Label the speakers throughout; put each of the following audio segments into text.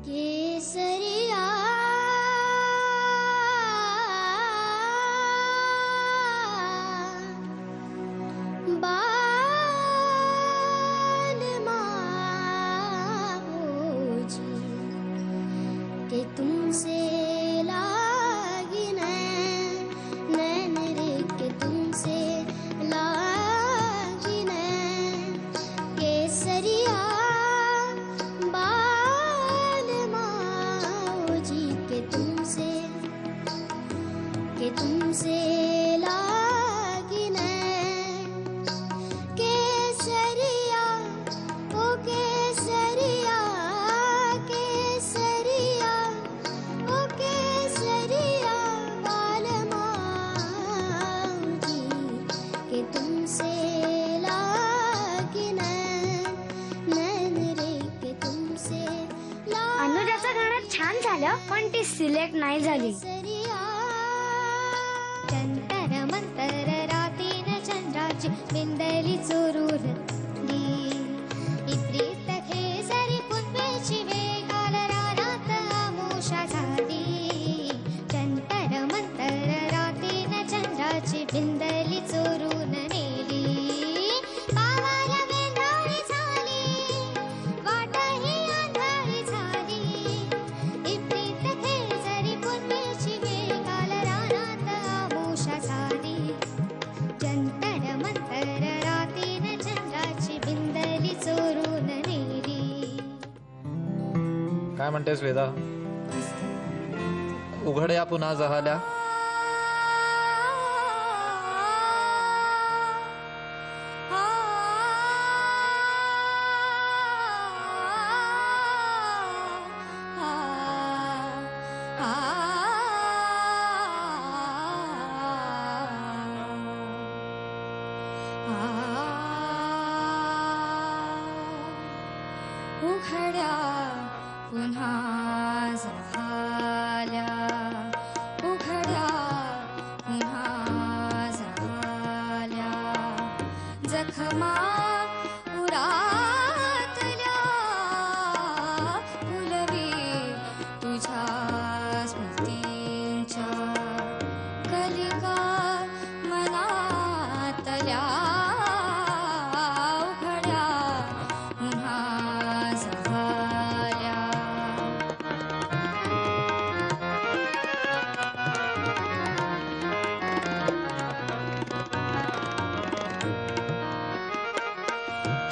Speaker 1: केसरिया के तुमसे लागी नैन रे के तुमसे लागी नैन केसरिया बाल माओजी के तुमसे लागी नैन केसरिया ओ केसरिया केसरिया ओ केसरिया बाल माऊजी के तुमसे लागी नैन रे के तुमसे
Speaker 2: अनुजाचं गाणं छान झालं पण ती सिलेक्ट नाही झाली.
Speaker 1: जंतर मंतर रातीन चंद्राची बिंदली चोरूरली इप्रीत खेसरी पुनवेची वेगाल रानात आमुषा झाली. जंतर मंतर रातीन चंद्राची बिंदली चोरून नेली पावाला वेंधळी झाली वाटही अंधारी झाली. इप्रीत खेसरी पुनवेची वेगाल रानात आमुषा झाली. जंतर मंतर रातीन चंद्राची बिंदली चोरून नेली.
Speaker 3: काय म्हणतेस वेदा? उघड्या पुन्हा जहाल्या.
Speaker 1: उघड्या पुन्हा झाल्या उघड्या पुन्हा झाल्या जखमा उरातल्या फुलवी तुझ्या स्मृतींच्या कलिका मनातल्या उघड्या पुन्हा झाल्या.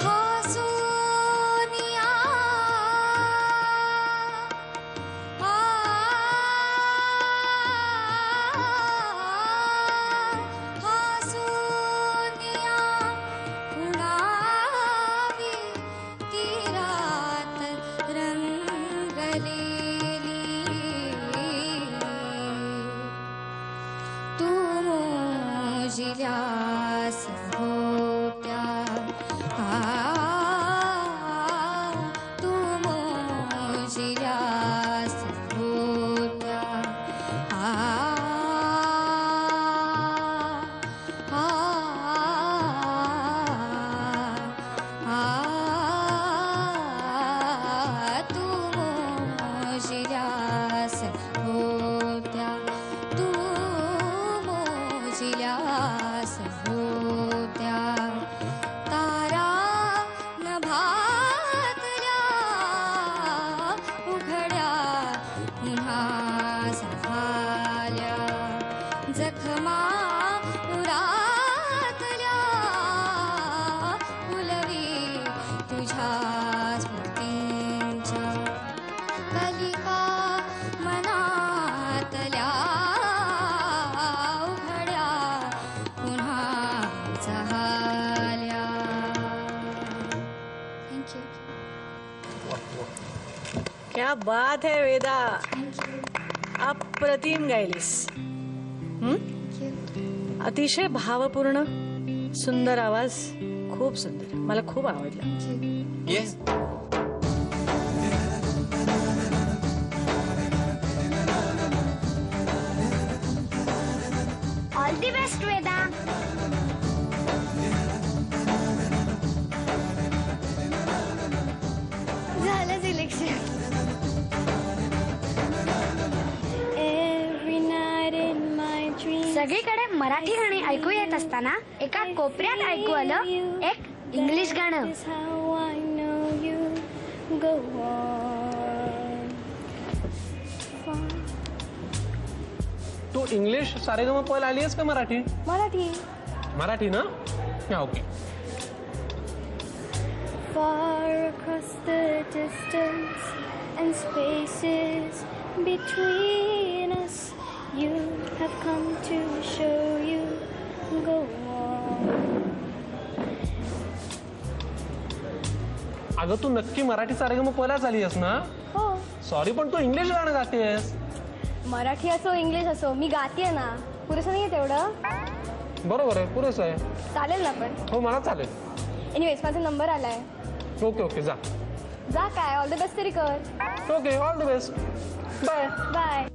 Speaker 1: हा सोनिया हा सोनिया उडावी तीरात रंगलेली तू मोजिल्यास होत्या तू मोजिल्यास होत्या तू मोजिल्यास होत्या तू मोजिल्यास होत्या तारा नभातल्या उघड्या पुन्हा झाल्या जखमा उरातल्या फुलवी तुझ्या स्मृतींच्या कलिका मनातल्या उघड्या पुन्हा झाल्या. थँक्यू.
Speaker 4: क्या बात है वेदा, अप्रतिम गायलीस. अतिशय भावपूर्ण सुंदर आवाज, खूप सुंदर, मला खूप आवडला.
Speaker 3: Yes.
Speaker 2: All the best Veda. सगळीकडे मराठी गाणी ऐकू येत असताना एका कोपऱ्यात ऐकू आलं एक इंग्लिश गाणं.
Speaker 1: Is how I know you. Go on.
Speaker 5: तू इंग्लिश सारेगमपला आली आहेस का मराठी?
Speaker 1: मराठी.
Speaker 5: मराठी ना? हा okay.
Speaker 1: Far across the distance and spaces between us, you have come to show you. Go on.
Speaker 5: अगं तू नक्की मराठी सारेगमपलाच आली आहेस ना?
Speaker 1: हो.
Speaker 5: सॉरी पण तू इंग्लिश गाणं गातेस.
Speaker 1: मराठी असो इंग्लिश असो मी गातेय ना. पुरेसं नाहीये तेवढं?
Speaker 5: बरोबर आहे, पुरेसं आहे.
Speaker 1: चालेल ना पण.
Speaker 5: हो मला चालेल.
Speaker 1: एनिवेज माझा नंबर आलाय.
Speaker 5: ओके ओके जा.
Speaker 1: जा काय ऑल द बेस्ट तरी कर.
Speaker 5: Okay all the best. Bye.
Speaker 1: Bye.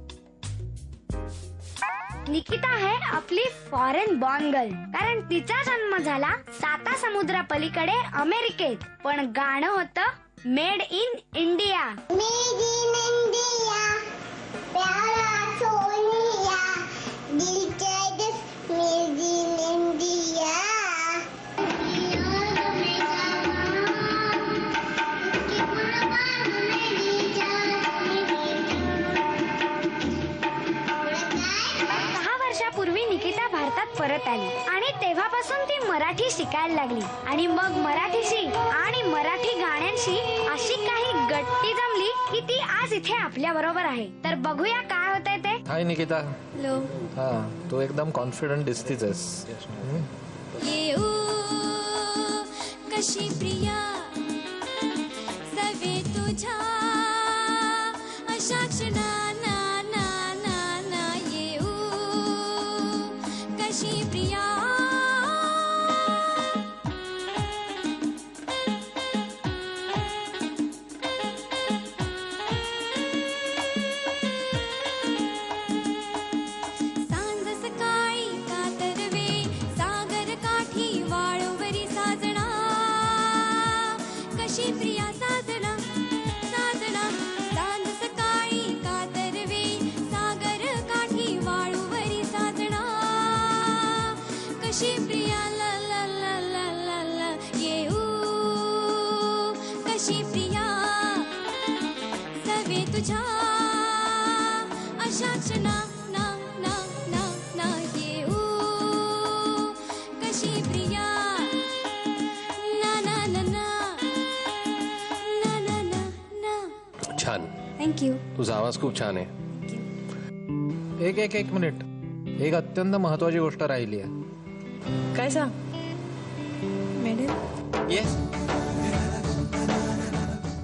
Speaker 2: Nikita आहे आपली फॉरेन बॉर्न गर्ल. कारण तिचा जन्म झाला 7 समुद्रापलीकडे अमेरिकेत. पण गाणं होतं made in India.
Speaker 6: Made in India प्यारा सोनिया दिल चाहत मेड इन इंडिया.
Speaker 2: वर्षापूर्वी निकिता भारतात परत आली आणि तेव्हापासून ती मराठी शिकायला लागली. आणि मग मराठीशी आणि मराठी गाण्यांशी अशी काही गट्टी जमली की ती आज इथे आपल्या बरोबर आहे. तर बघूया काय होतंय ते.
Speaker 3: हाय निकिता.
Speaker 1: हॅलो.
Speaker 3: हा तू एकदम कॉन्फिडंट दिसतीच आहेस.
Speaker 1: येऊ कशी प्रिया सवे तुझ्या अशा क्षणा ना ना ना ना. येऊ कशी प्रिया सांज सकाळी कातरवे सागर काठी वाळूवरी साजना कशी प्रिया साजना साजना. सांज सकाळी कातरवे सागर काठी वाळूवरी साजना कशी प्रिया ला ला ला ला ला ला. येऊ कशी प्रिया सवे तुझ्या अशा क्षणा ना ना ना ना. येऊ कशी प्रिया ना ना ना ना ना ना ना ना.
Speaker 7: छान.
Speaker 1: थँक्यू.
Speaker 7: तुझा आवाज खूप छान आहे.
Speaker 3: एक मिनिट. एक अत्यंत महत्वाची गोष्ट राहिली आहे.
Speaker 4: काय सांग?
Speaker 3: येस.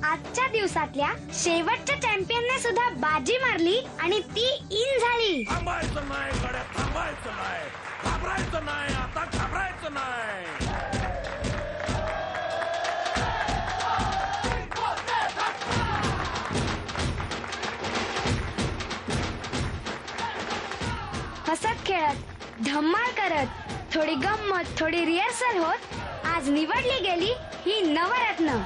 Speaker 2: आजच्या दिवसातल्या शेवटच्या चॅम्पियनने सुद्धा बाजी मारली आणि ती इन झाली.
Speaker 8: थांबायचं नाही गड्या, थांबायचं नाही, घाबरायचं नाही, आता घाबरायचं नाही.
Speaker 2: हसत खेळत धम्माल करत थोडी गंमत थोडी रिहर्सल होत आज निवडली गेली ही नवरत्न.